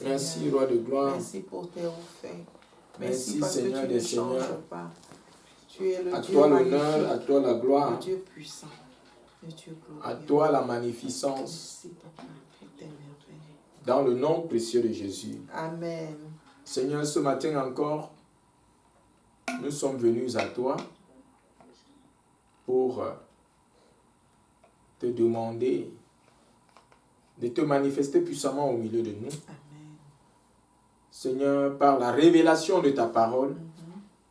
Merci, roi de gloire. Merci pour tes faits. Merci, parce Seigneur que tu des ne changes Seigneurs. pas. Tu es le À Dieu toi magnifique, l'honneur, à toi la gloire, le Dieu puissant, le Dieu glorieux. à toi la magnificence, Merci, papa, pour tes merveilles. dans le nom précieux de Jésus. Amen. Seigneur, ce matin encore, nous sommes venus à toi pour te demander de te manifester puissamment au milieu de nous. Amen. Seigneur, par la révélation de ta parole,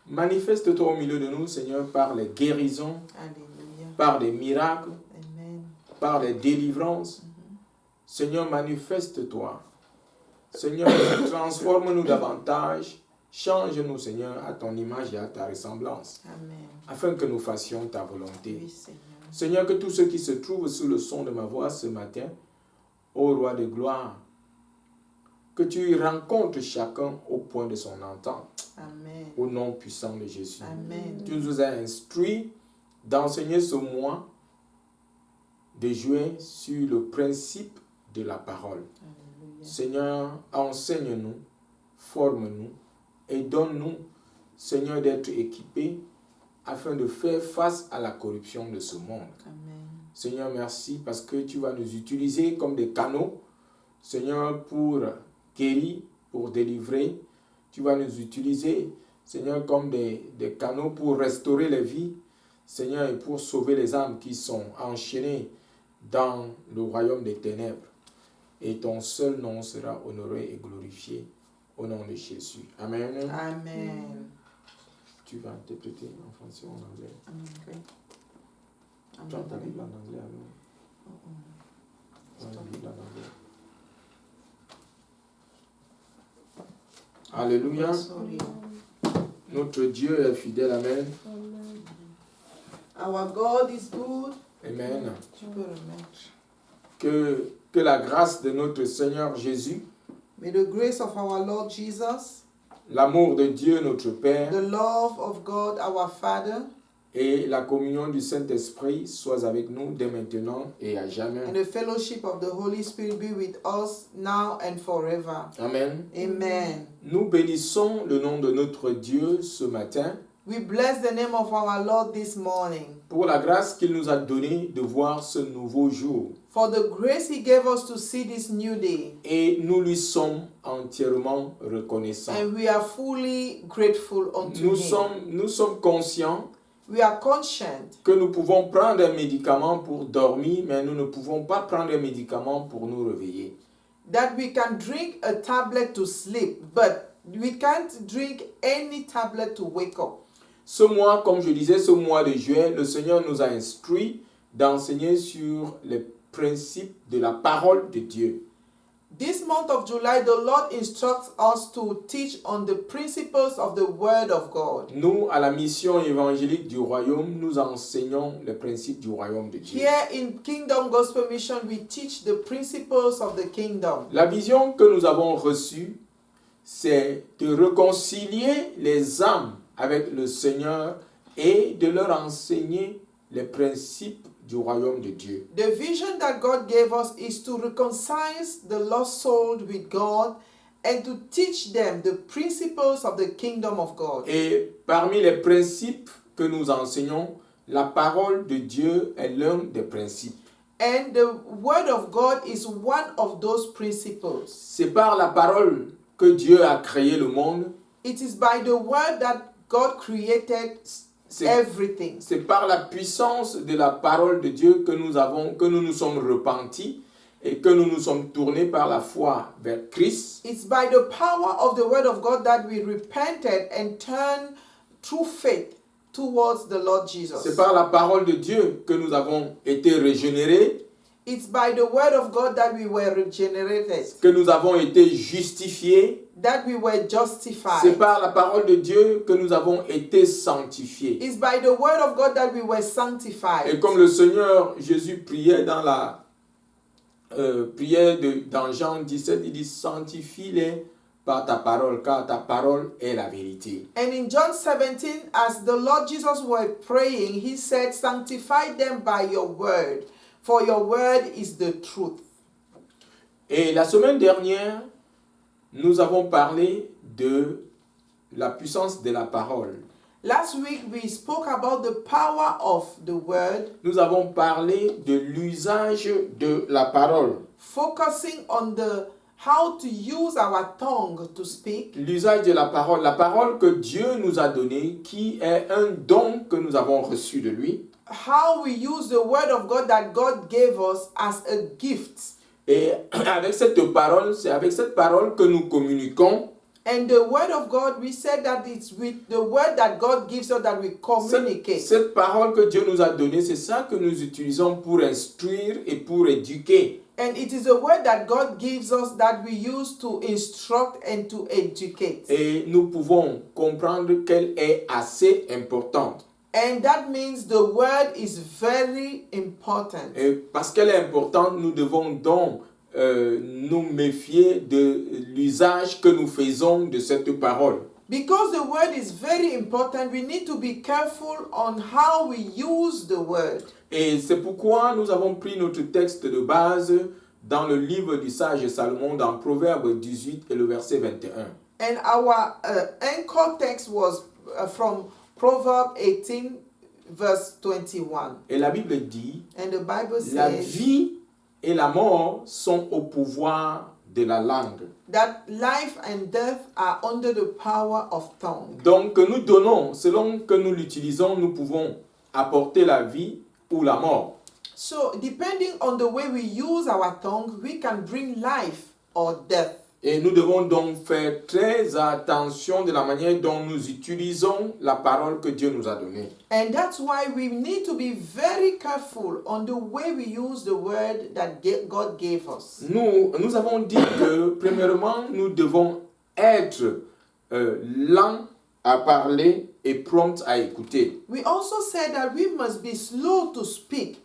manifeste-toi au milieu de nous, Seigneur, par les guérisons, Alléluia. par les miracles, Amen. par les délivrances. Seigneur, manifeste-toi. Seigneur, transforme-nous davantage. Change-nous, Seigneur, à ton image et à ta ressemblance, Amen. afin que nous fassions ta volonté. Oui, Seigneur. Seigneur, que tous ceux qui se trouvent sous le son de ma voix ce matin, ô roi de gloire, que tu rencontres chacun au point de son entente. Amen. Au nom puissant de Jésus. Amen. Tu nous as instruits d'enseigner ce mois de juin sur le principe de la parole. Alléluia. Seigneur, enseigne-nous, forme-nous et donne-nous, Seigneur, d'être équipés afin de faire face à la corruption de ce monde. Amen. Seigneur, merci parce que tu vas nous utiliser comme des canaux, Seigneur, pour guérir, pour délivrer. Tu vas nous utiliser, Seigneur, comme des canaux pour restaurer les vies, Seigneur, et pour sauver les âmes qui sont enchaînées dans le royaume des ténèbres. Et ton seul nom sera honoré et glorifié au nom de Jésus. Amen. Amen. Tu vas interpréter en français ou en anglais. Okay. Tu as ta Bible en anglais alors? Tu as la Bible en anglais. Alléluia. Sorry. Notre Dieu est fidèle. Amen. Our God is good. Amen. Tu peux remettre. Que la grâce de notre Seigneur Jésus, May the grace of our Lord Jesus, l'amour de Dieu notre Père the love of God our Father, et la communion du Saint-Esprit soient avec nous dès maintenant et à jamais. and the fellowship of the Holy Spirit be with us now and forever. Amen. Amen. Nous bénissons le nom de notre Dieu ce matin We bless the name of our Lord this morning pour la grâce qu'il nous a donnée de voir ce nouveau jour. for the grace He gave us to see this new day. Et nous lui sommes entièrement reconnaissants. And we are fully grateful unto Nous sommes conscients We are conscient que nous pouvons prendre un médicament pour dormir, mais nous ne pouvons pas prendre un médicament pour nous réveiller. that we can drink a tablet to sleep, but we can't drink any tablet to wake up. Ce mois, comme je disais, ce mois de juin, le Seigneur nous a instruits d'enseigner sur les principes de la parole de Dieu. This month of July, the Lord instructs us to teach on the principles of the Word of God. Nous, à la mission évangélique du royaume, nous enseignons les principes du royaume de Dieu. Here in Kingdom Gospel Mission, we teach the principles of the kingdom. La vision que nous avons reçue, c'est de réconcilier les âmes avec le Seigneur et de leur enseigner les principes du royaume de Dieu. The vision that God gave us is to reconcile the lost soul with God and to teach them the principles of the kingdom of God. Et parmi les principes que nous enseignons, la parole de Dieu est l'un des principes. And the Word of God is one of those principles. C'est par la parole que Dieu a créé le monde. It is by the Word that God created everything. C'est par la puissance de la parole de Dieu que nous nous sommes repentis et que nous nous sommes tournés par la foi vers Christ. It's by the power of the Word of God that we repented and turned through faith towards the Lord Jesus. C'est par la parole de Dieu que nous avons été régénérés, It's by the Word of God that we were regenerated, que nous avons été justifiés. that we were C'est justified. par la parole de Dieu que nous avons été sanctifiés. It's by the Word of God that we were Et sanctified. comme le Seigneur Jésus priait dans la prière dans Jean 17, il dit « Sanctifie-les par ta parole, car ta parole est la vérité. » And in John 17, as the Lord Jesus was praying, He said, "Sanctify them by your word, for your word is the truth." Et la semaine dernière, nous avons parlé de la puissance de la parole. Last week we spoke about the power of the word, Nous avons parlé de l'usage de la parole. focusing on the how to use our tongue to speak, L'usage de la parole que Dieu nous a donnée, qui est un don que nous avons reçu de lui. how we use the word of God that God gave us as a gift. Et avec cette parole, c'est avec cette parole que nous communiquons. And the word of God, we said that it's with the word that God gives us that we communicate. Cette parole que Dieu nous a donnée, c'est ça que nous utilisons pour instruire et pour éduquer. And it is a word that God gives us that we use to instruct and to educate. Et nous pouvons comprendre qu'elle est assez importante. And that means the word is very important. Et parce qu'elle est importante, nous devons donc nous méfier de l'usage que nous faisons de cette parole. Because the word is very important, we need to be careful on how we use the word. Et c'est pourquoi nous avons pris notre texte de base dans le livre du sage Salomon, dans Proverbe 18 et le verset 21. And our anchor text was from Proverbs 18, verse 21. Et la Bible dit, And the Bible la says vie et la mort sont au pouvoir de la langue. that life and death are under the power of tongue. Donc nous donnons, selon que nous l'utilisons, nous pouvons apporter la vie ou la mort. So, depending on the way we use our tongue, we can bring life or death. Et nous devons donc faire très attention de la manière dont nous utilisons la parole que Dieu nous a donnée. And that's why we need to be very careful on the way we use the word that God gave us. Nous avons dit que, premièrement, nous devons être lents à parler et prompts à écouter. We also said that we must be slow to speak,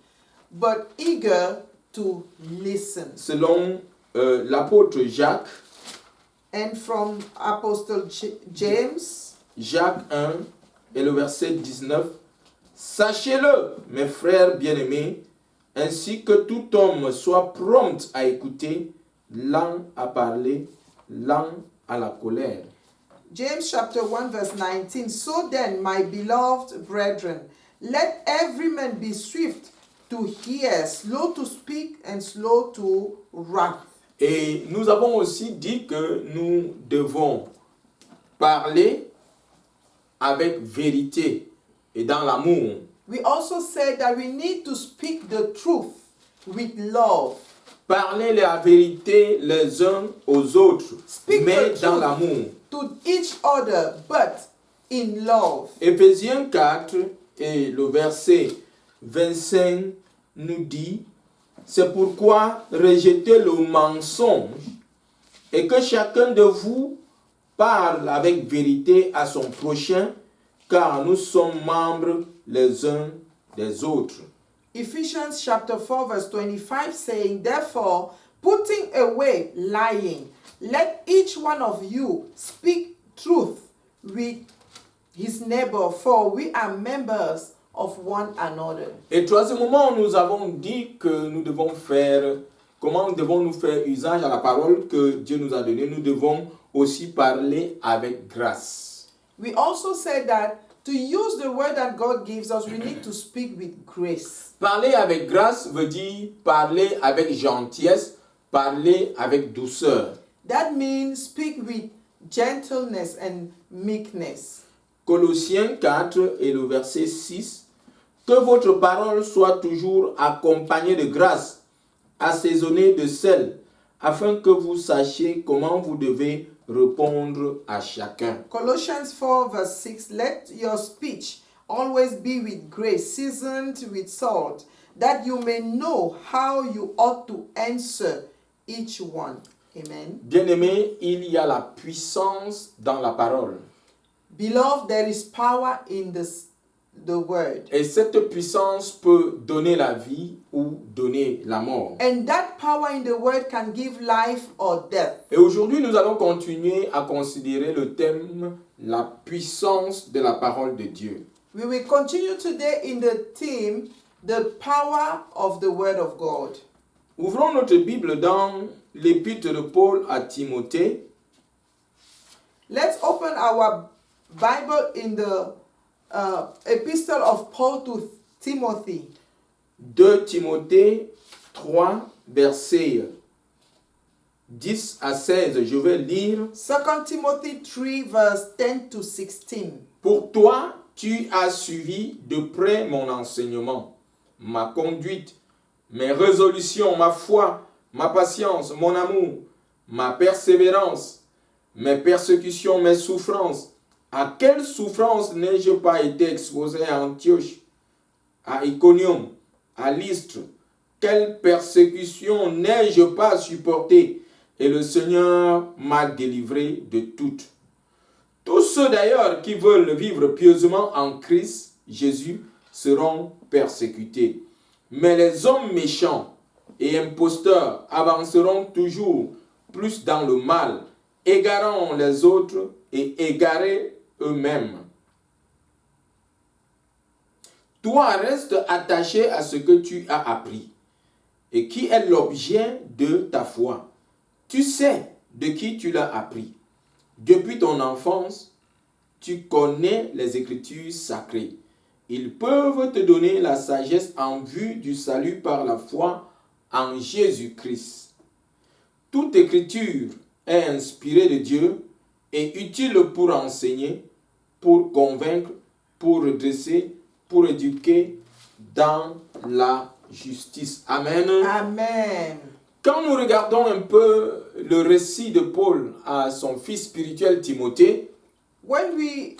but eager to listen. Selon l'apôtre Jacques, And from Apostle James, Jacques 1 et le verset 19, « Sachez-le, mes frères bien-aimés, ainsi que tout homme soit prompt à écouter, lent à parler, lent à la colère. » James chapter 1 verse 19, so then, my beloved brethren, let every man be swift to hear, slow to speak, and slow to wrath. Et nous avons aussi dit que nous devons parler avec vérité et dans l'amour. We also said that we need to speak the truth with love. Parler la vérité les uns aux autres, Speak mais the dans truth. l'amour. To each other, but in love. Éphésiens 4 et le verset 25 nous dit, c'est pourquoi rejetez le mensonge et que chacun de vous parle avec vérité à son prochain, car nous sommes membres les uns des autres. Ephesians chapter 4 verse 25 saying, therefore, putting away lying, let each one of you speak truth with his neighbor, for we are members of one another. Et troisièmement, nous avons dit que nous devons faire, comment devons-nous faire usage à la parole que Dieu nous a donnée. Nous devons aussi parler avec grâce. We also said that to use the word that God gives us, we need to speak with grace. Parler avec grâce veut dire parler avec gentillesse, parler avec douceur. That means speak with gentleness and meekness. Colossiens 4 et le verset 6. Que votre parole soit toujours accompagnée de grâce, assaisonnée de sel, afin que vous sachiez comment vous devez répondre à chacun. Colossians 4 verse 6, let your speech always be with grace, seasoned with salt, that you may know how you ought to answer each one. Amen. Bien-aimés, il y a la puissance dans la parole. Beloved, there is power in the word. Et cette puissance peut donner la vie ou donner la mort. And that power in the word can give life or death. Et aujourd'hui, nous allons continuer à considérer le thème la puissance de la parole de Dieu. We will continue today in the theme, the power of the word of God. Ouvrons notre Bible dans l'épître de Paul à Timothée, Let's open our Bible in the epistle of Paul to Timothy. 2 Timothée 3, versets 10 à 16. Je vais lire. 2 Timothy 3, verse 10 to 16. Pour toi, tu as suivi de près mon enseignement, ma conduite, mes résolutions, ma foi, ma patience, mon amour, ma persévérance, mes persécutions, mes souffrances. À quelle souffrance n'ai-je pas été exposé à Antioche, à Iconium, à Lystre? Quelle persécution n'ai-je pas supportée? Et le Seigneur m'a délivré de toutes. Tous ceux d'ailleurs qui veulent vivre pieusement en Christ Jésus seront persécutés. Mais les hommes méchants et imposteurs avanceront toujours plus dans le mal, égarant les autres et égarés eux-mêmes. Toi, reste attaché à ce que tu as appris et qui est l'objet de ta foi. Tu sais de qui tu l'as appris. Depuis ton enfance, tu connais les Écritures sacrées. Ils peuvent te donner la sagesse en vue du salut par la foi en Jésus-Christ. Toute Écriture est inspirée de Dieu et utile pour enseigner, pour convaincre, pour redresser, pour éduquer dans la justice. Amen. Amen. Quand nous regardons un peu le récit de Paul à son fils spirituel Timothée, when we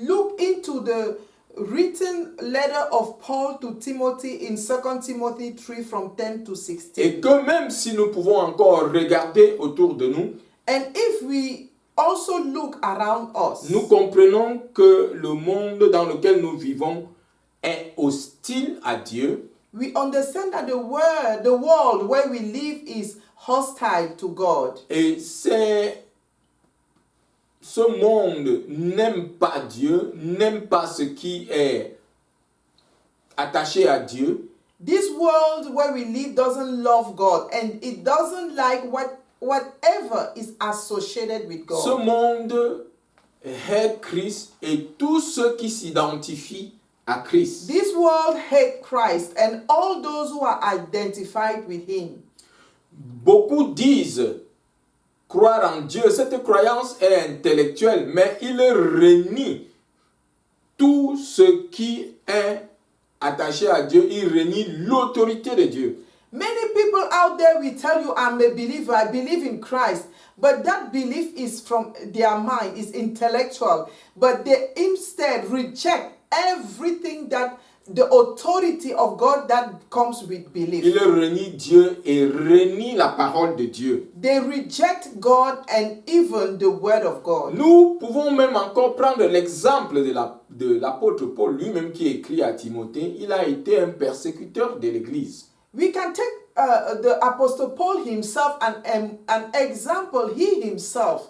look into the written letter of Paul to Timothy in 2 Timothy 3 from 10 to 16. et que même si nous pouvons encore regarder autour de nous, And if we also look around us, nous comprenons que le monde dans lequel nous vivons est hostile à Dieu. we understand that the world where we live is hostile to God. Et ce monde n'aime pas Dieu, n'aime pas ce qui est attaché à Dieu. This world where we live doesn't love God, and it doesn't like whatever is associated with God. Ce monde hait Christ et tous ceux qui s'identifient à Christ. This world hates Christ and all those who are identified with him. Beaucoup disent croire en Dieu. Cette croyance est intellectuelle, mais il renie tout ce qui est attaché à Dieu. Il renie l'autorité de Dieu. Many people out there will tell you, I'm a believer, I believe in Christ. But that belief is from their mind, is intellectual. But they instead reject everything that the authority of God that comes with belief. Il renie Dieu et renie la parole de Dieu. They reject God and even the word of God. Nous pouvons même encore prendre l'exemple de l'apôtre Paul lui-même qui écrit à Timothée. Il a été un persécuteur de l'Église. We can take the Apostle Paul himself an example. He himself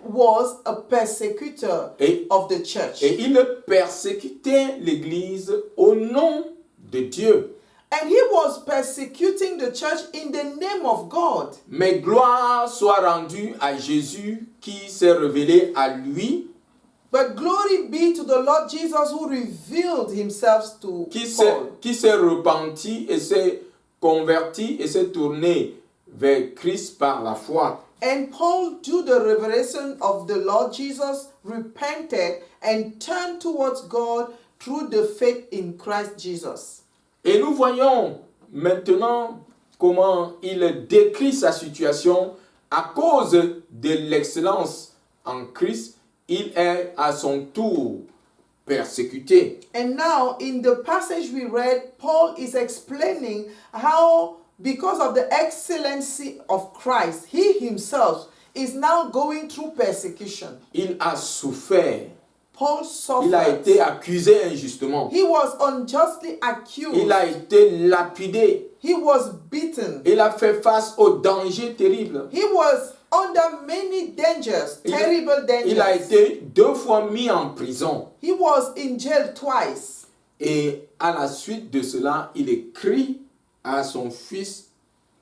was a persecutor of the church. Et il persécutait l'Église au nom de Dieu. And he was persecuting the church in the name of God. Mais gloire soit rendue à Jésus qui s'est révélé à lui, But glory be to the Lord Jesus who revealed himself to Paul. qui s'est repenti et s'est converti et s'est tourné vers Christ par la foi. And Paul, due the revelation of the Lord Jesus, repented and turned towards God through the faith in Christ Jesus. Et nous voyons maintenant comment il décrit sa situation à cause de l'excellence en Christ. Il est à son tour persécuté. And now, in the passage we read, Paul is explaining how, because of the excellency of Christ, he himself is now going through persecution. Il a souffert. Paul Il a suffered. été accusé injustement. He was unjustly accused. Il a été lapidé. He was beaten. Il a fait face aux dangers terribles. He was under many dangers, terrible dangers. Il a été 2 fois mis en prison. He was in jail twice. Et à la suite de cela, il écrit à son fils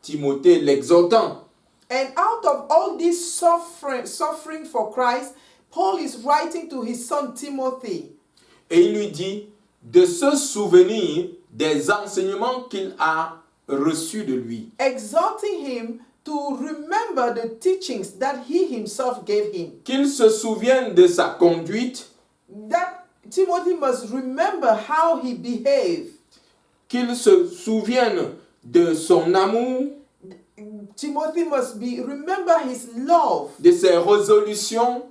Timothée, l'exhortant And out of all this suffering for Christ, Paul is writing to his son Timothy. Et il lui dit de se souvenir des enseignements qu'il a reçus de lui. Exhorting him to remember the teachings that he himself gave him. Qu'il se souvienne de sa conduite, That Timothy must remember how he behaved. qu'il se souvienne de son amour, Timothy must remember his love, de ses résolutions,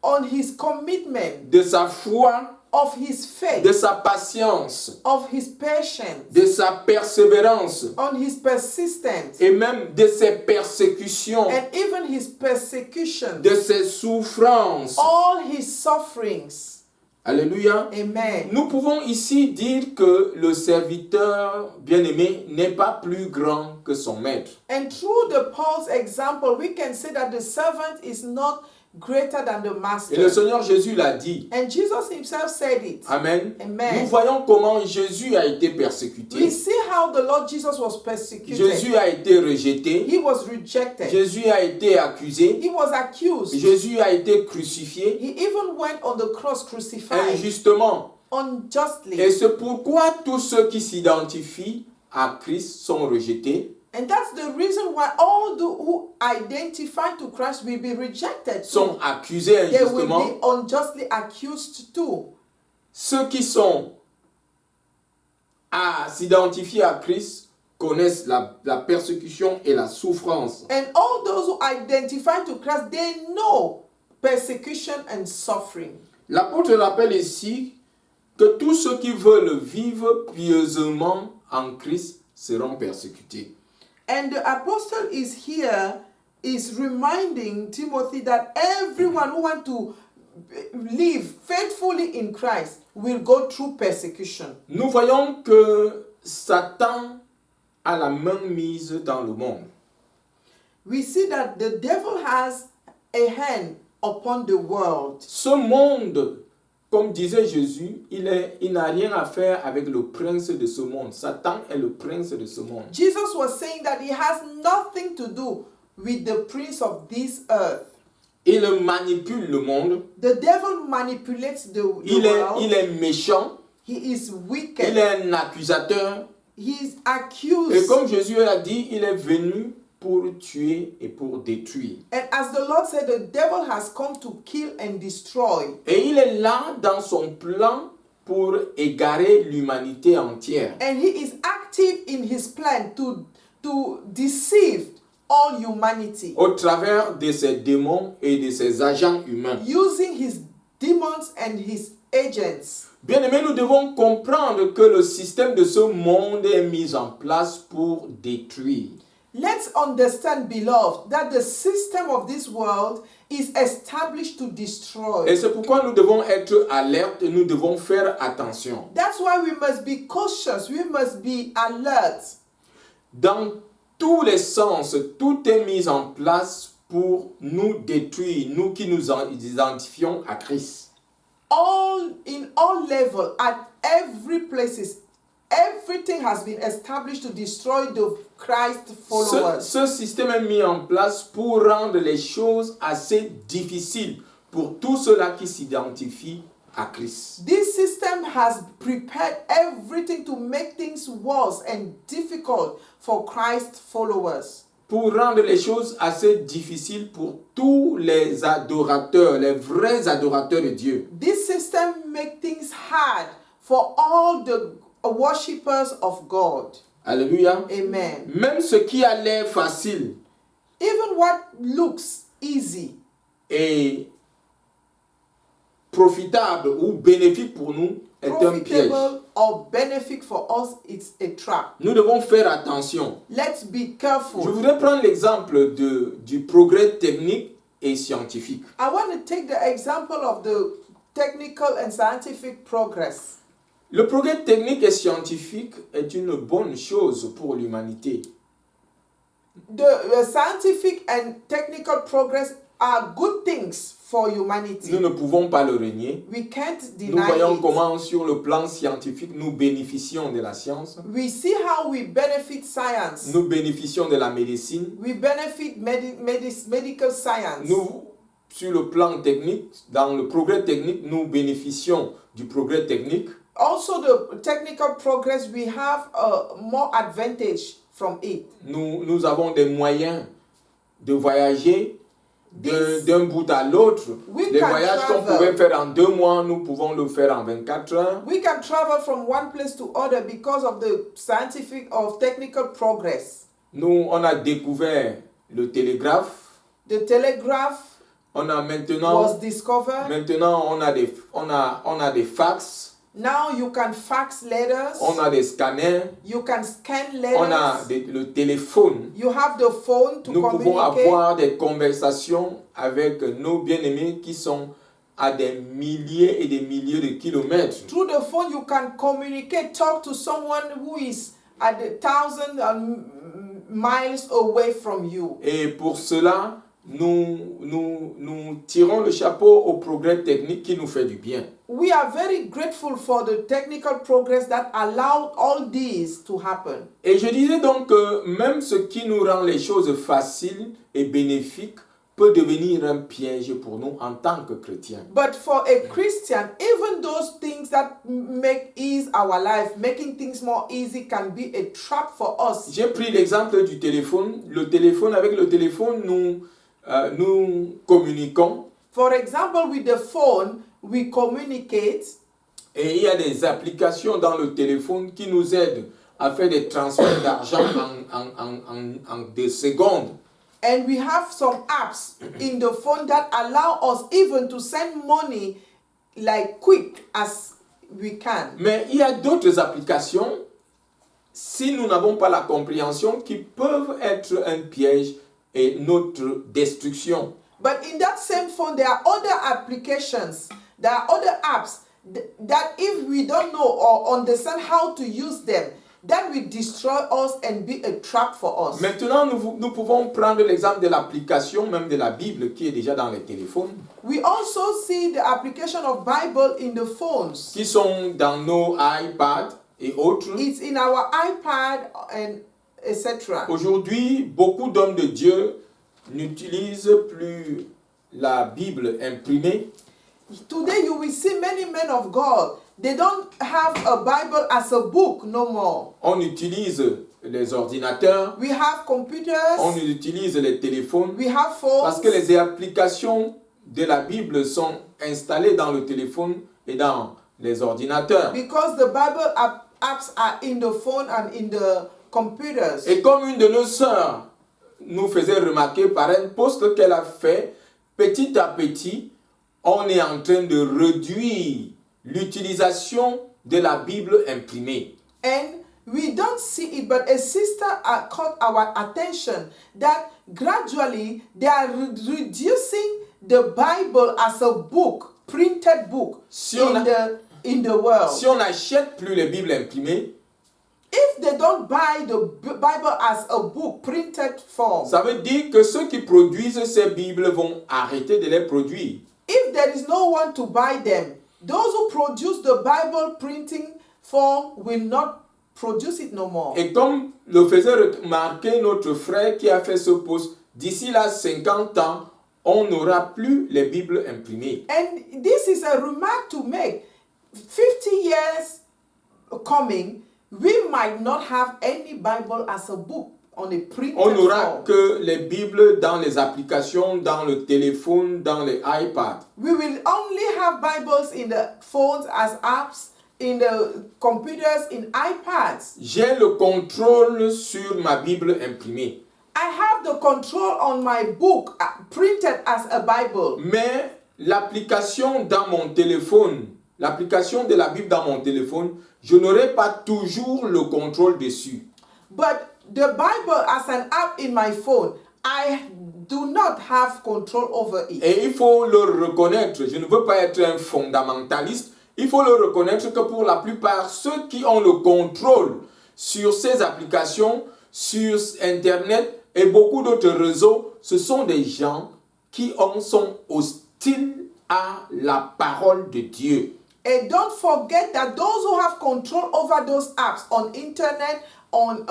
on his commitment, de sa foi, of his faith, de sa patience, of his patience, de sa persévérance on his persistence, et même de ses persécutions, and even his persecution, de ses souffrances. all his sufferings. Alléluia. Amen. Nous pouvons ici dire que le serviteur bien-aimé n'est pas plus grand que son maître. And through the Paul's example, we can say that the servant is not greater than the Et le master. Seigneur Jésus l'a dit. And Jesus himself said it. Amen. Amen. Nous voyons comment Jésus a été We persécuté. see how the Lord Jesus was persecuted. Jésus a été rejeté. He was rejected. Jésus a été accusé. He was accused. Jésus a été crucifié He even went on the cross crucified injustement. unjustly. Et c'est pourquoi tous ceux qui s'identifient à Christ sont rejetés, And that's the reason why all who identify to Christ will be rejected. sont accusés They will injustement. be unjustly accused too. Ceux qui sont à s'identifier à Christ connaissent la persécution et la souffrance. And all those who identify to Christ, they know persecution and suffering. L'apôtre rappelle ici que tous ceux qui veulent vivre pieusement en Christ seront persécutés. And the apostle is reminding Timothy that everyone who wants to live faithfully in Christ will go through persecution. Nous voyons que Satan a la main mise dans le monde. We see that the devil has a hand upon the world. Ce monde, comme disait Jésus, il n'a rien à faire avec le prince de ce monde. Satan est le prince de ce monde. Jesus was saying that he has nothing to do with the prince of this earth. Il manipule le monde. The devil manipulates the world. Il est méchant. He is wicked. Il est un accusateur. He is accused. Et comme Jésus l'a dit, il est venu pour tuer et pour détruire. And as the Lord said, the devil has come to kill and destroy. Et il est là dans son plan pour égarer l'humanité entière. And he is active in his plan to deceive all humanity. Au travers de ses démons et de ses agents humains. Using his demons and his agents. Bien aimé, nous devons comprendre que le système de ce monde est mis en place pour détruire. Let's understand, beloved, that the system of this world is established to destroy. Et c'est pourquoi nous devons être alertes et nous devons faire attention. That's why we must be cautious, we must be alert. Dans tous les sens, tout est mis en place pour nous détruire, nous qui nous identifions à Christ. In all level, at every places, everything has been established to destroy the Christ followers. Ce système est mis en place pour rendre les choses assez difficiles pour tous ceux-là qui s'identifient à Christ. This system has prepared everything to make things worse and difficult for Christ followers. Pour rendre les choses assez difficiles pour tous les adorateurs, les vrais adorateurs de Dieu. This system makes things hard for all the worshippers of God. Alléluia. Amen. Même ce qui a l'air facile Even what looks easy et profitable ou bénéfique pour nous est un piège. profitable or benefit for us, it's a trap. Nous devons faire attention. Let's be Je careful. voudrais prendre l'exemple du progrès technique et scientifique. I want to take the example of the technical and scientific progress. Le progrès technique et scientifique est une bonne chose pour l'humanité. The scientific and technical progress are good things for humanity. Nous ne pouvons pas le renier. We can't Nous deny voyons it. comment, sur le plan scientifique, nous bénéficions de la science. We see how we benefit science. Nous bénéficions de la médecine. We benefit medical science. Nous, sur le plan technique, dans le progrès technique, nous bénéficions du progrès technique. Also, the technical progress, we have more advantage from it. Nous avons des moyens de voyager d'un bout à l'autre. Les voyages qu'on pouvait faire en 2 mois, nous pouvons le faire en 24 heures. We can travel from one place to other because of the scientific or technical progress. Nous, on a découvert le télégraphe. The telegraph On a maintenant, was discovered. maintenant on a des fax. Now you can fax letters. On a des scanners. You can scan On a letters. le téléphone. You have the phone to Nous pouvons communicate. avoir des conversations avec nos bien-aimés qui sont à des milliers et des milliers de kilomètres. Through the phone, you can communicate, talk to someone who is at 1,000 miles away from you. Et pour cela, nous tirons le chapeau au progrès technique qui nous fait du bien. We are very grateful for the technical progress that allowed all these to happen. Et je disais donc que même ce qui nous rend les choses faciles et bénéfiques peut devenir un piège pour nous en tant que chrétiens. But for a Christian, even those things that make ease our life, making things more easy, can be a trap for us. J'ai pris l'exemple du téléphone. Avec le téléphone, nous communiquons. For example, with the phone, we communicate. Et il y a des applications dans le téléphone qui nous aident à faire des transferts d'argent en 2 secondes. And we have some apps in the phone that allow us even to send money like quick as we can. Mais il y a d'autres applications, si nous n'avons pas la compréhension, qui peuvent être un piège et notre destruction. But in that same phone, there are other applications, there are other apps that if we don't know or understand how to use them, that will destroy us and be a trap for us. Maintenant, nous pouvons prendre l'exemple de l'application, même de la Bible, qui est déjà dans les téléphones. We also see the application of Bible in the phones. Qui sont dans nos iPads et autres. It's in our iPad and etc. Aujourd'hui, beaucoup d'hommes de Dieu n'utilisent plus la Bible imprimée. Today you will see many men of God. They don't have a Bible as a book no more. On utilise les ordinateurs. We have computers. On utilise les téléphones. We have phones. Parce que les applications de la Bible sont installées dans le téléphone et dans les ordinateurs. Because the Bible apps are in the phone and in the computers. Et comme une de nos sœurs nous faisait remarquer par un post qu'elle a fait, petit à petit, on est en train de réduire l'utilisation de la Bible imprimée. And we don't see it, but a sister caught our attention that gradually they are reducing the Bible as a book, printed book, in the world. Si on n'achète plus les Bibles imprimées, if they don't buy the Bible as a book, printed form, ça veut dire que ceux qui produisent ces Bibles vont arrêter de les produire. If there is no one to buy them, those who produce the Bible printing form will not produce it no more. Et comme le faisait remarquer notre frère qui a fait ce post, d'ici là 50 ans, on n'aura plus les Bibles imprimées. And this is a remark to make. 50 years coming, we might not have any Bible as a book on a printed On n'aura form. que les Bibles dans les applications, dans le téléphone, dans les iPads. We will only have Bibles in the phones as apps, in the computers, in iPads. J'ai le contrôle sur ma Bible imprimée. I have the control on my book printed as a Bible. Mais l'application dans mon téléphone, l'application de la Bible dans mon téléphone, je n'aurai pas toujours le contrôle dessus. But the Bible as an app in my phone, I do not have control over it. Et il faut le reconnaître. Je ne veux pas être un fondamentaliste. Il faut le reconnaître que pour la plupart, ceux qui ont le contrôle sur ces applications, sur Internet et beaucoup d'autres réseaux, ce sont des gens qui sont hostiles à la parole de Dieu. And don't forget that those who have control over those apps on internet, on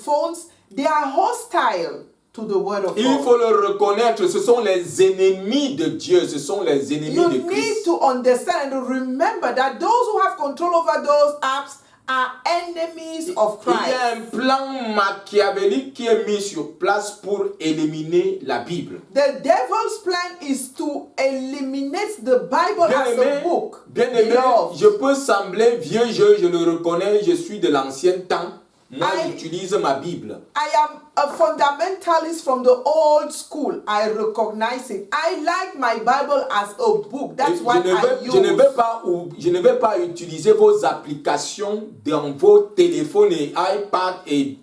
phones, they are hostile to the word of Il God. faut le reconnaître, ce sont les ennemis de Dieu, ce sont les ennemis You de need Christ. to understand and to remember that those who have control over those apps are enemies of Il y a un Christ. plan machiavélique qui est mis sur place pour éliminer la Bible. The devil's plan is to eliminate the Bible as a book. Bien-aimé, Beloved. je peux sembler vieux jeu, je le reconnais, je suis de l'ancien temps. Moi, I- j'utilise ma Bible. I am a fundamentalist from the old school. I recognize it. I like my Bible as a book. That's Et what I je ne use. je ne vais pas utiliser vos applications dans vos téléphones et iPad et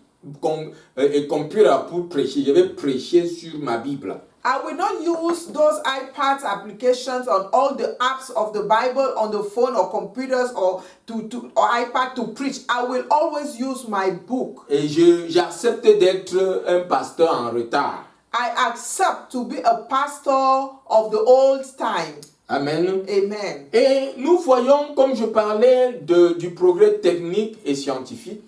computers pour prêcher. Je vais prêcher sur ma Bible. I will not use those iPads applications on all the apps of the Bible on the phone or computers or iPad to preach. I will always use my book. Et j'accepte d'être un pasteur en retard. I accept to be a pastor of the old time. Amen. Amen. Et nous voyons, comme je parlais du progrès technique et scientifique,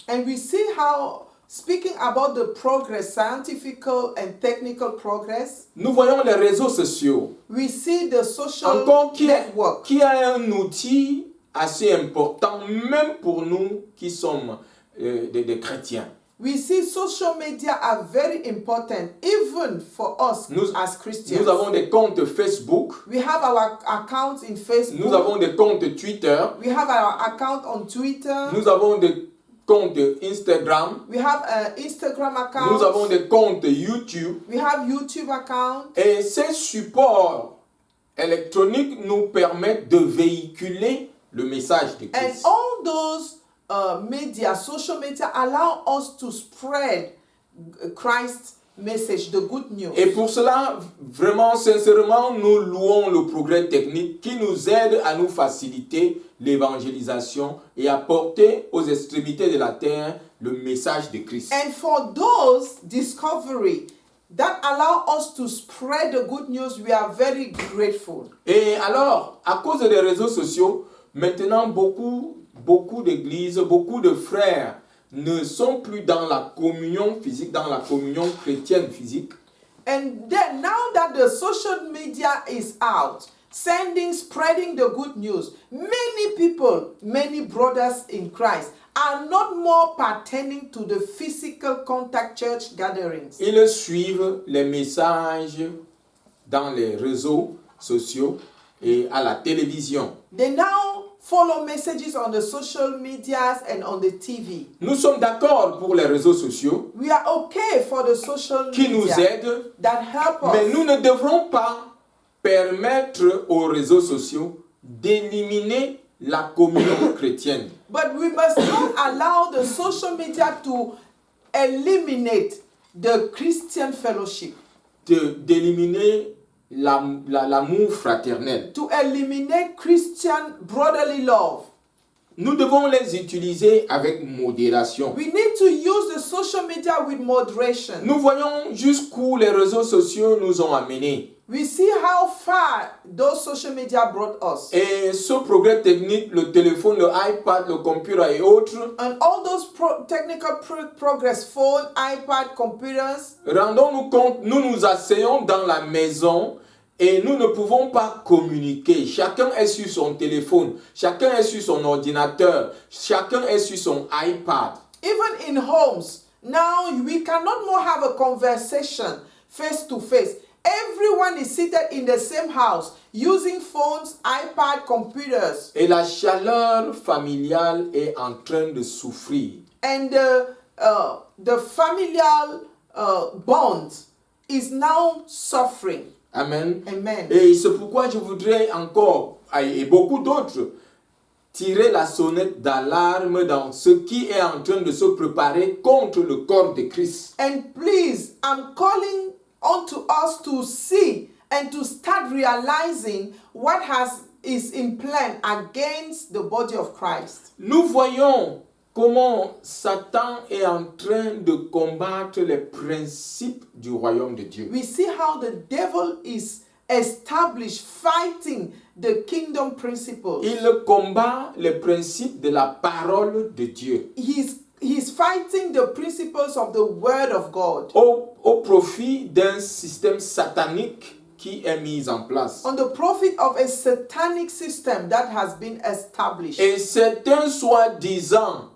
And we see how, speaking about the progress, scientific and technical progress, nous voyons les réseaux sociaux. we see the social Encore qui network. est un outil assez important, même pour nous qui sommes des chrétiens. We see social media are very important, even for us as Christians. Nous avons des comptes Facebook, We have our accounts in Facebook. nous avons des comptes Twitter, We have our account on Twitter. nous avons des comptes Instagram, We have an Instagram account. nous avons des comptes YouTube. We have YouTube account. Et ces supports électroniques nous permettent de véhiculer le message de And Christ. all those media, social media, allow us to spread Christ's message, the good news. Et pour cela, vraiment, sincèrement, nous louons le progrès technique qui nous aide à nous faciliter l'évangélisation et à porter aux extrémités de la terre le message de Christ. And for those discovery that allow us to spread the good news, we are very grateful. Et alors, à cause des réseaux sociaux, maintenant, beaucoup d'églises, beaucoup de frères ne sont plus dans la communion physique, dans la communion chrétienne physique. And then now that the social media is out, spreading the good news, many people, many brothers in Christ are not more pertaining to the physical contact church gatherings. Ils suivent les messages dans les réseaux sociaux et à la télévision. They now follow messages on the social medias and on the TV. Nous sommes d'accord pour les réseaux sociaux We are okay for the social qui nous media aident, that help mais us. nous ne devrons pas permettre aux réseaux sociaux d'éliminer la communion chrétienne. But we must not allow the social media to eliminate the Christian fellowship, D'éliminer l'amour fraternel. to eliminate Christian brotherly love. Nous devons les utiliser avec modération. We need to use the social media with moderation. Nous voyons jusqu'où les réseaux sociaux nous ont amenés. We see how far those social media brought us. Et ce progrès technique, le téléphone, le iPad, le computer et autres, And all those technical progress, phone, iPad, computers, rendons-nous compte, nous nous asseyons dans la maison et nous ne pouvons pas communiquer. Chacun est sur son téléphone, chacun est sur son ordinateur, chacun est sur son iPad. even in homes. Now we cannot more have a conversation face to face. Everyone is seated in the same house using phones, iPad, computers. Et la chaleur familiale est en train de souffrir. And the familial bond is now suffering. Amen. Amen. Et c'est pourquoi je voudrais encore, et beaucoup d'autres, tirer la sonnette d'alarme dans ce qui est en train de se préparer contre le corps de Christ. And please, I'm calling onto us to see and to start realizing what is in plan against the body of Christ. Nous voyons comment Satan est en train de combattre les principes du royaume de Dieu. We see how the devil is established, fighting the kingdom principles. Il combat les principes de la parole de Dieu He's fighting the principles of the word of God au profit d'un système satanique qui est mis en place. on the profit of a satanic system that has been established. Et certains soi-disant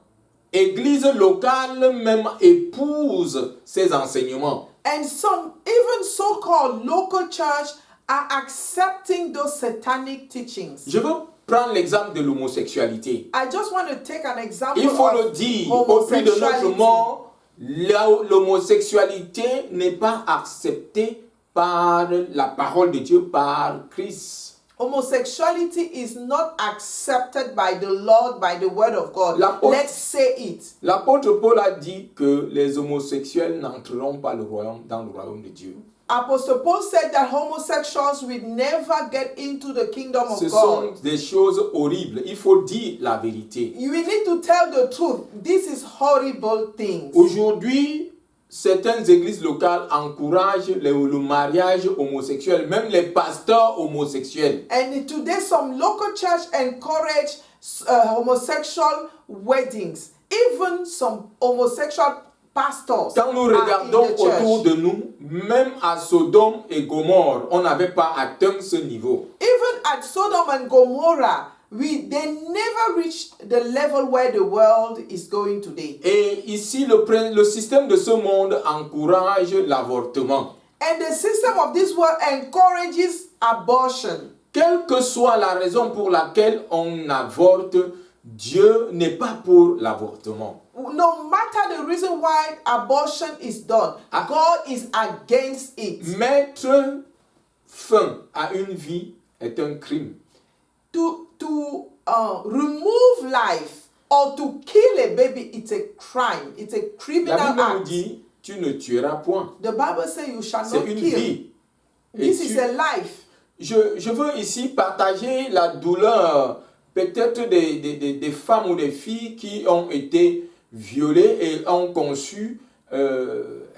églises locales même épousent ces enseignements. And some, even so-called local church, are accepting those satanic teachings. Je veux prendre l'exemple de l'homosexualité. I just want to take an example Il faut le of dire, au prix de notre homosexuality. mort, l'homosexualité n'est pas acceptée par la parole de Dieu, par Christ. Homosexuality is not accepted by the Lord, by the word of God. Let's say it. L'apôtre Paul a dit que les homosexuels n'entreront pas dans le royaume de Dieu. Apostle Paul said that homosexuals will never get into the kingdom of Ce God. sont des choses horribles. Il faut dire la vérité. You will need to tell the truth. This is horrible things. Aujourd'hui, certaines églises locales encouragent le mariage homosexuel, même les pasteurs homosexuels. And today some local church encourage homosexual weddings. Even some homosexual pastors Quand nous are regardons in the autour church. de nous, même à Sodome et Gomorrhe, on n'avait pas atteint ce niveau. Even at Sodom and Gomorrah, they never reached the level where the world is going today. Et ici, le système de ce monde encourage l'avortement. And the system of this world encourages abortion. Quelle que soit la raison pour laquelle on avorte, Dieu n'est pas pour l'avortement. No matter the reason why abortion is done, God is against it. Mettre fin à une vie est un crime. To remove life or to kill a baby, it's a crime. It's a criminal La Bible nous act. dit, tu ne tueras point. The Bible says you shall C'est not une kill. vie. Et This is a life. je veux ici partager la douleur peut-être des femmes ou des filles qui ont été violées et ont conçu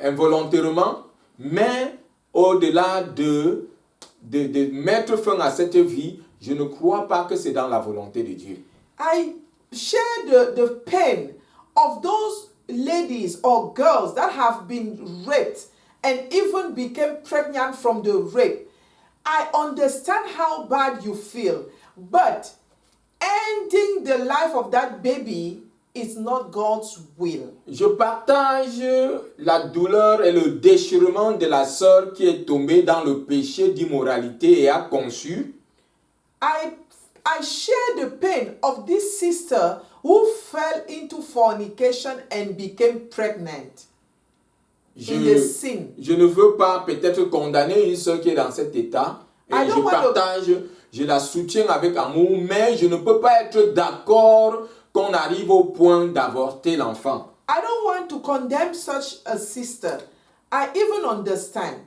involontairement, mais au-delà de mettre fin à cette vie, je ne crois pas que c'est dans la volonté de Dieu. I share the pain of those ladies or girls that have been raped and even became pregnant from the rape. I understand how bad you feel, but ending the life of that baby is not God's will. Je partage la douleur et le déchirement de la sœur qui est tombée dans le péché d'immoralité et a conçu. I share the pain of this sister who fell into fornication and became pregnant in the sin. Je ne veux pas peut-être condamner une sœur qui est dans cet état. Et je partage, je la soutiens avec amour, mais je ne peux pas être d'accord qu'on arrive au point d'avorter l'enfant. I don't want to condemn such a sister. I even understand.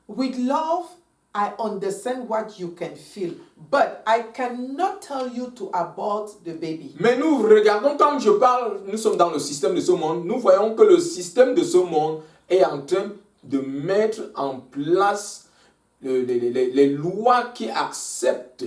With love, I understand what you can feel, but I cannot tell you to abort the baby. Mais nous regardons, comme je parle, nous sommes dans le système de ce monde, nous voyons que le système de ce monde est en train de mettre en place les lois qui acceptent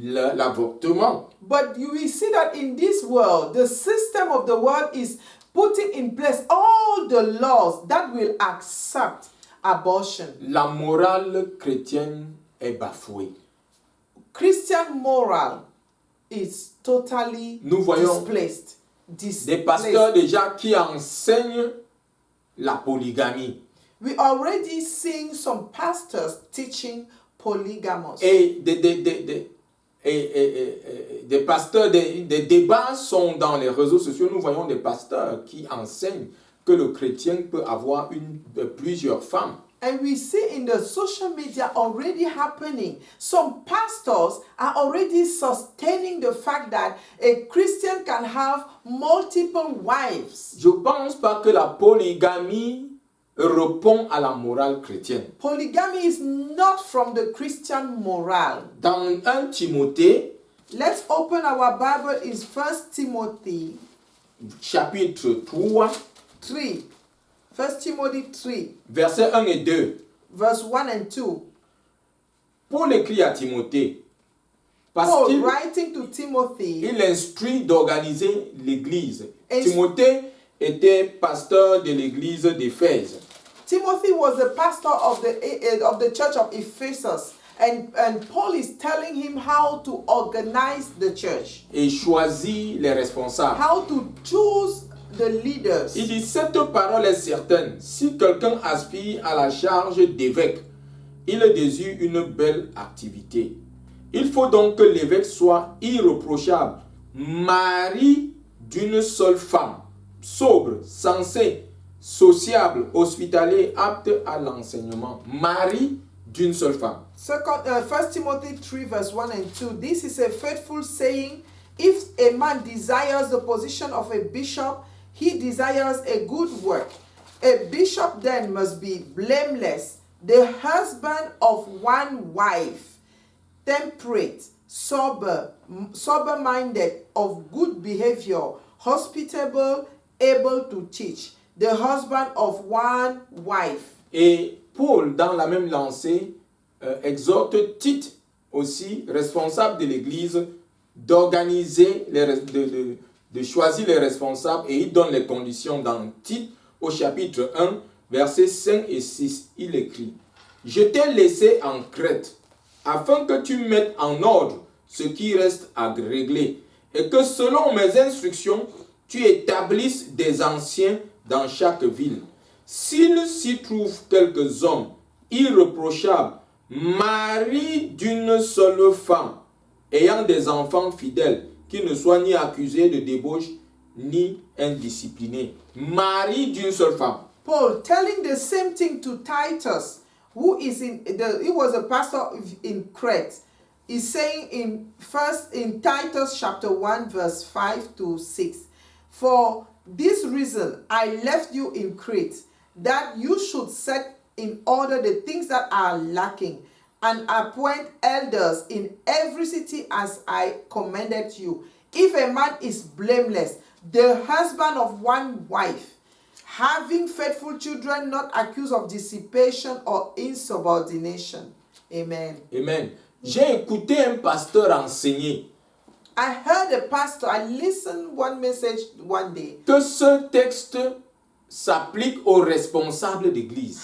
l'avortement. But you will see that in this world, the system of the world is putting in place all the laws that will accept abortion. La morale chrétienne est bafouée. Christian moral is totally Nous voyons displaced. Des pasteurs déjà qui enseignent la polygamie. We already seeing some pastors teaching polygamous. Et des pasteurs, des débats sont dans les réseaux sociaux. Nous voyons des pasteurs qui enseignent que le chrétien peut avoir plusieurs femmes. And we see in the social media already happening. Some pastors are already sustaining the fact that a Christian can have multiple wives. Je ne pense pas que la polygamie répond à la morale chrétienne. Polygamy is not from the Christian moral. Dans 1 Timothée, Let's open our Bible in 1 Timothy chapitre 3, 3. 1 Timothy 3, versets 1 et 2. verse 1 and 2. Paul écrit à Timothée, parce Paul, qu'il writing to Timothy, il instruit d'organiser l'église. Et- Timothée était pasteur de l'église d'Éphèse. Timothy was the pastor of the church of Ephesus, and Paul is telling him how to organize the church, Et choisit les responsables. how to choose the leaders. Il dit, cette parole est certaine. Si quelqu'un aspire à la charge d'évêque, il désire une belle activité. Il faut donc que l'évêque soit irréprochable, mari d'une seule femme, sobre, sensé, sociable, hospitalier, apte à l'enseignement. Mari d'une seule femme. 1 Timothy 3 verse 1 and 2. This is a faithful saying. If a man desires the position of a bishop, he desires a good work. A bishop then must be blameless, the husband of one wife, temperate, sober-minded, of good behavior, hospitable, able to teach, the husband of one wife. Et Paul, dans la même lancée, exhorte Tite, aussi responsable de l'Église, d'organiser, de choisir les responsables, et il donne les conditions dans Tite, au chapitre 1, versets 5 et 6. Il écrit, « Je t'ai laissé en Crète, afin que tu mettes en ordre ce qui reste à régler, et que selon mes instructions, tu établisses des anciens dans chaque ville. S'il s'y trouve quelques hommes irréprochables, maris d'une seule femme, ayant des enfants fidèles, qui ne soient ni accusés de débauche, ni indisciplinés. Mari d'une seule femme. » Paul telling the same thing to Titus, who is he was a pastor in Crete. He's saying in Titus chapter 1 verse 5 to 6, for this reason I left you in Crete, that you should set in order the things that are lacking, and appoint elders in every city as I commanded you. If a man is blameless, the husband of one wife, having faithful children, not accused of dissipation or insubordination. Amen. Amen. J'ai écouté un pasteur enseigner I heard a pastor, I listened one message one day. que ce texte s'applique aux responsables d'église.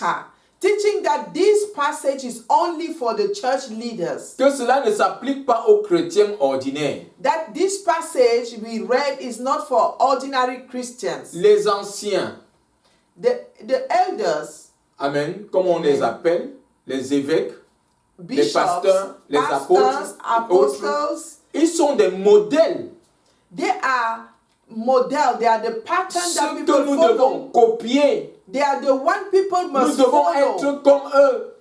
Teaching that this passage is only for the church leaders. Que cela ne s'applique pas aux chrétiens ordinaires. That this passage we read is not for ordinary Christians. Les anciens, The elders, amen, comme on les appelle, les évêques, les bishops, pasteurs, les pastors, apôtres, apostles, ils sont des modèles. they are model, they are the pattern that Ce people que nous follow. devons copier, They are the one people nous must devons follow. être comme eux.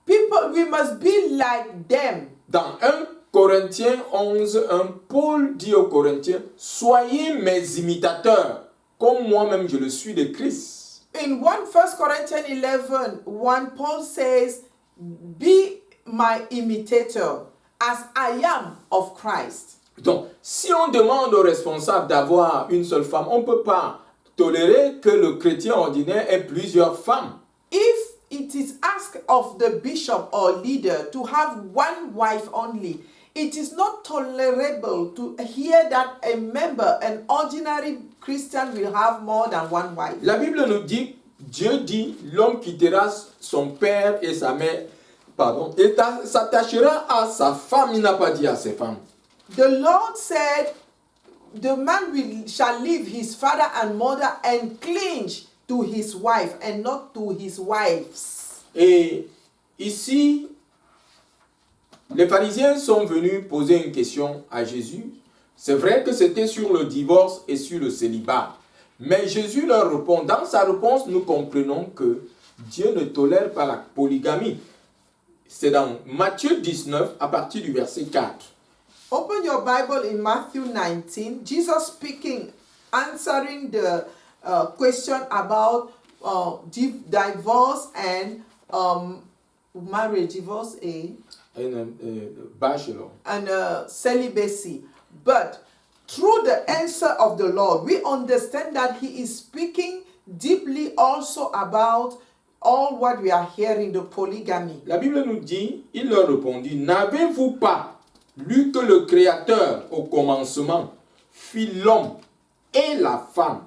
People, we must be like them. Dans 1 Corinthiens 11, 1, Paul dit aux Corinthiens, soyez mes imitateurs, comme moi-même je le suis de Christ. In 1 Corinthians 11, 1, Paul says, be my imitator as I am of Christ. Donc, si on demande aux responsables d'avoir une seule femme, on ne peut pas tolérer que le chrétien ordinaire ait plusieurs femmes. If it is asked of the bishop or leader to have one wife only, it is not tolerable to hear that a member, an ordinary Christian, will have more than one wife. La Bible nous dit, Dieu dit, l'homme quittera son père et sa mère, et s'attachera à sa femme. Il n'a pas dit à ses femmes. The Lord said, the man shall leave his father and mother and cling to his wife and not to his wives. Et ici, les pharisiens sont venus poser une question à Jésus. C'est vrai que c'était sur le divorce et sur le célibat. Mais Jésus leur répond. Dans sa réponse, nous comprenons que Dieu ne tolère pas la polygamie. C'est dans Matthieu 19, à partir du verset 4. Open your Bible in Matthew 19. Jesus speaking, answering the question about divorce and marriage, divorce Bachelor. and celibacy. But through the answer of the Lord, we understand that he is speaking deeply also about all what we are hearing, the polygamy. La Bible nous dit, il leur répondit, n'avez-vous pas lu que le Créateur, au commencement, fit l'homme et la femme,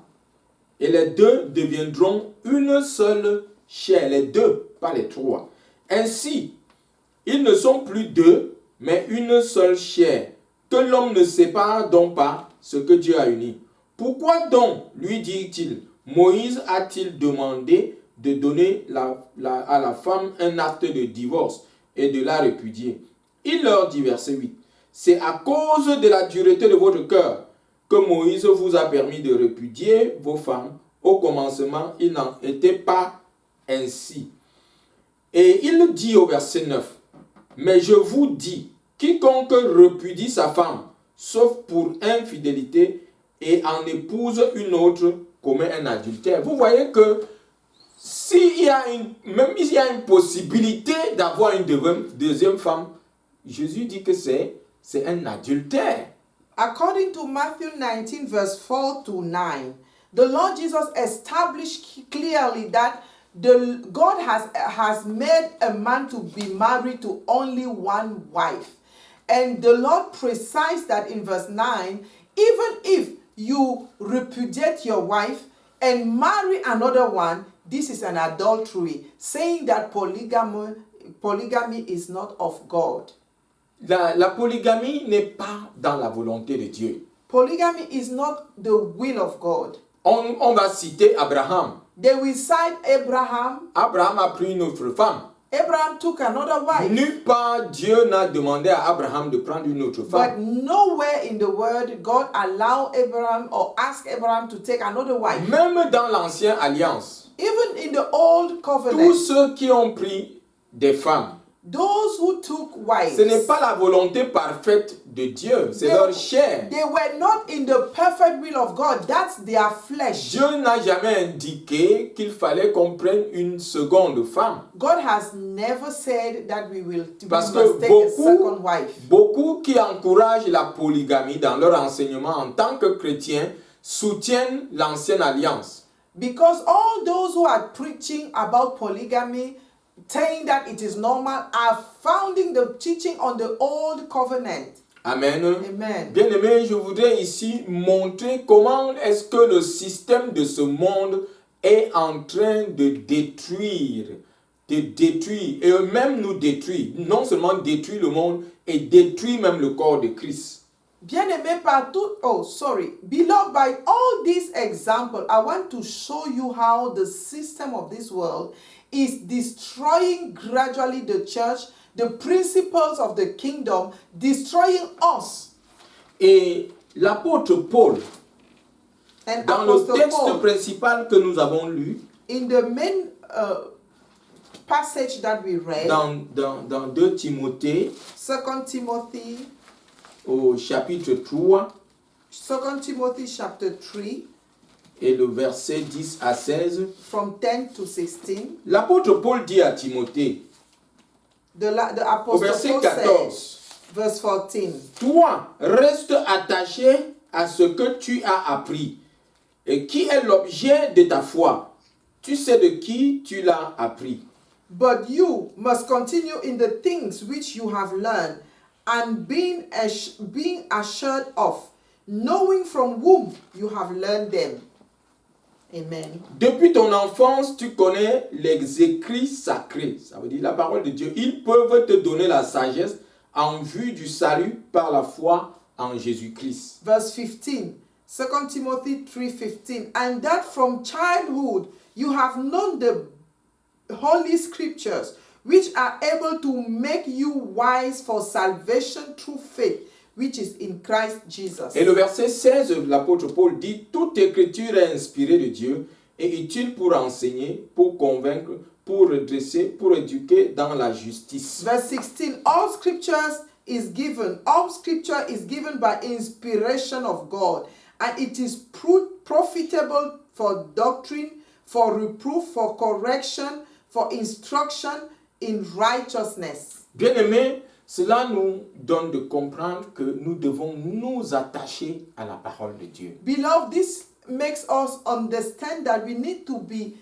et les deux deviendront une seule chair, les deux, pas les trois. Ainsi, ils ne sont plus deux, mais une seule chair, que l'homme ne sépare donc pas ce que Dieu a uni. Pourquoi donc, lui dit-il, Moïse a-t-il demandé de donner à la femme un acte de divorce et de la répudier? Il leur dit, verset 8, c'est à cause de la dureté de votre cœur que Moïse vous a permis de répudier vos femmes. Au commencement, il n'en était pas ainsi. Et il dit au verset 9, mais je vous dis, quiconque repudie sa femme, sauf pour infidélité, et en épouse une autre, commet un adultère. Vous voyez que même s'il y a une possibilité d'avoir une deuxième femme, Jésus dit que c'est un adultère. According to Matthew 19, verse 4 to 9, the Lord Jesus established clearly that God has made a man to be married to only one wife. And the Lord precised that in verse 9, even if you repudiate your wife and marry another one, this is an adultery, saying that polygamy is not of God. La polygamie n'est pas dans la volonté de Dieu. Polygamy is not the will of God. On va citer Abraham. They will cite Abraham. Abraham a pris une autre femme. Abraham took another wife. Nulle part Dieu n'a demandé à Abraham de prendre une autre femme. But nowhere in the word God allowed Abraham or asked Abraham to take another wife. Même dans l'ancienne alliance. Even in the old covenant. Tous ceux qui ont pris des femmes. Those who took wives. Ce n'est pas la volonté parfaite de Dieu, c'est leur chair. They were not in the perfect will of God. That's their flesh. Dieu n'a jamais indiqué qu'il fallait qu'on prenne une seconde femme. God has never said that we Parce must que take a second wife. beaucoup qui encouragent la polygamie dans leur enseignement en tant que chrétiens soutiennent l'ancienne alliance. Because all those who are preaching about polygamy, saying that it is normal, are founding the teaching on the old covenant. Amen. Amen. Bien-aimés, je voudrais ici montrer comment est-ce que le système de ce monde est en train de détruire, et même nous détruire. Non seulement détruire le monde, et détruire même le corps de Christ. Bien-aimé beloved, by all these examples, I want to show you how the system of this world is destroying gradually the church, the principles of the kingdom, destroying us. Et l'apôtre Paul, And dans Apostle le texte Paul, principal que nous avons lu, in the main passage that we read, dans 2 Timothée, 2 Timothy, au chapitre 3, 2 Timothy chapter 3, et le verset 10 à 16, from 10 to 16, l'apôtre Paul dit à Timothée, the au Apostle verset Paul 14, said, verse 14, toi, reste attaché à ce que tu as appris et qui est l'objet de ta foi. Tu sais de qui tu l'as appris. but you must continue in the things which you have learned and being assured of, knowing from whom you have learned them. Amen. Depuis ton enfance, tu connais les écrits sacrés. Ça veut dire la parole de Dieu. Ils peuvent te donner la sagesse en vue du salut par la foi en Jésus-Christ. Verse 15, 2 Timothy 3:15, and that from childhood you have known the holy scriptures, which are able to make you wise for salvation through faith, which is in Christ Jesus. Et le verset 16, l'apôtre Paul dit, toute écriture est inspirée de Dieu et utile pour enseigner, pour convaincre, pour redresser, pour éduquer dans la justice. Verse 16, all scripture is given by inspiration of God, and it is profitable for doctrine, for reproof, for correction, for instruction in righteousness. Bien-aimés, Cela nous donne de comprendre que nous devons nous attacher à la parole de Dieu. Beloved, this makes us understand that we need to be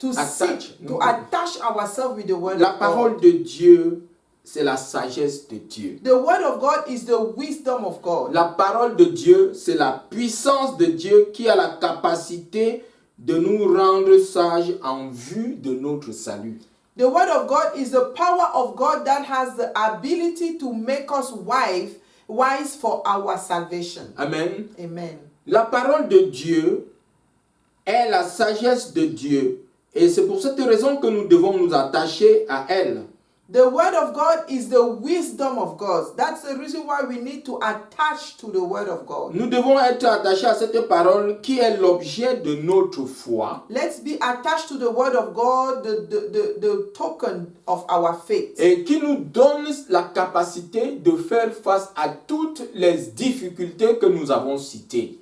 attach ourselves with the word La of parole God. de Dieu, c'est la sagesse de Dieu. The word of God is the wisdom of God. La parole de Dieu, c'est la puissance de Dieu qui a la capacité de nous rendre sages en vue de notre salut. The word of God is the power of God that has the ability to make us wise for our salvation. Amen. Amen. La parole de Dieu est la sagesse de Dieu. Et c'est pour cette raison que nous devons nous attacher à elle. The word of God is the wisdom of God. That's the reason why we need to attach to the word of God. Nous devons être attachés à cette parole qui est l'objet de notre foi. Let's be attached to the word of God, the token of our faith. Et qui nous donne la capacité de faire face à toutes les difficultés que nous avons citées.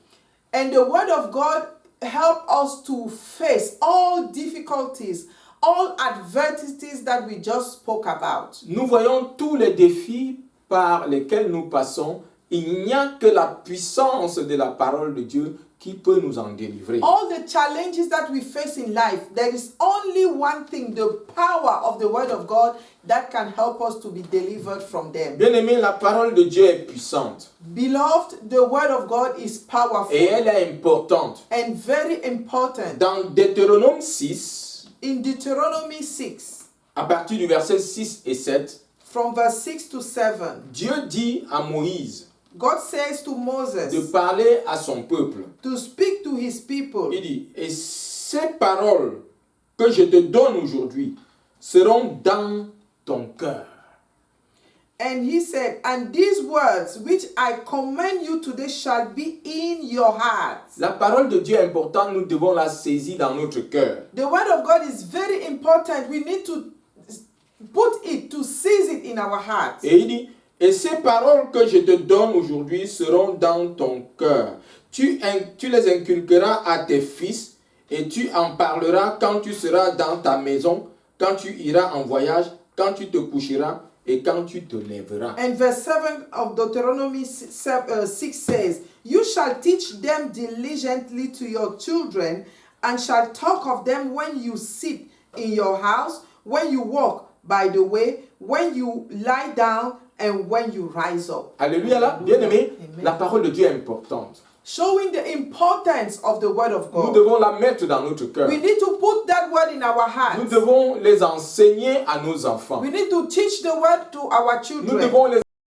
And the word of God help us to face all difficulties, all adversities that we just spoke about. Nous voyons tous les défis par lesquels nous passons. Il n'y a que la puissance de la parole de Dieu qui peut nous en délivrer. All the challenges that we face in life, there is only one thing, the power of the word of God that can help us to be delivered from them. Bien-aimé, la parole de Dieu est puissante. Beloved, the word of God is powerful Et elle est importante. and very important. Dans Deutéronome 6, In Deuteronomy 6, à partir du verset 6 et 7, from verse 6 to 7, Dieu dit à Moïse God says to de Moses parler à son peuple. to speak to his people. Il dit, et ces paroles que je te donne aujourd'hui seront dans ton cœur. And he said, and these words which I command you today shall be in your hearts. La parole de Dieu est importante, nous devons la saisir dans notre cœur. The word of God is very important. We need to put it, to seize it in our hearts. Et il dit, et ces paroles que je te donne aujourd'hui seront dans ton cœur. Tu les inculqueras à tes fils et tu en parleras quand tu seras dans ta maison, quand tu iras en voyage, quand tu te coucheras et quand tu te lèveras. And verse 7 of Deuteronomy 6 says, you shall teach them diligently to your children, and shall talk of them when you sit in your house, when you walk by the way, when you lie down, and when you rise up. Alléluia là, bien-aimé, Amen. la parole de Dieu est importante. Showing the importance of the word of Nous God. devons la mettre dans notre cœur. We need to put that word in our Nous hearts. devons les enseigner à nos enfants. We need to teach the word to our Nous children. devons les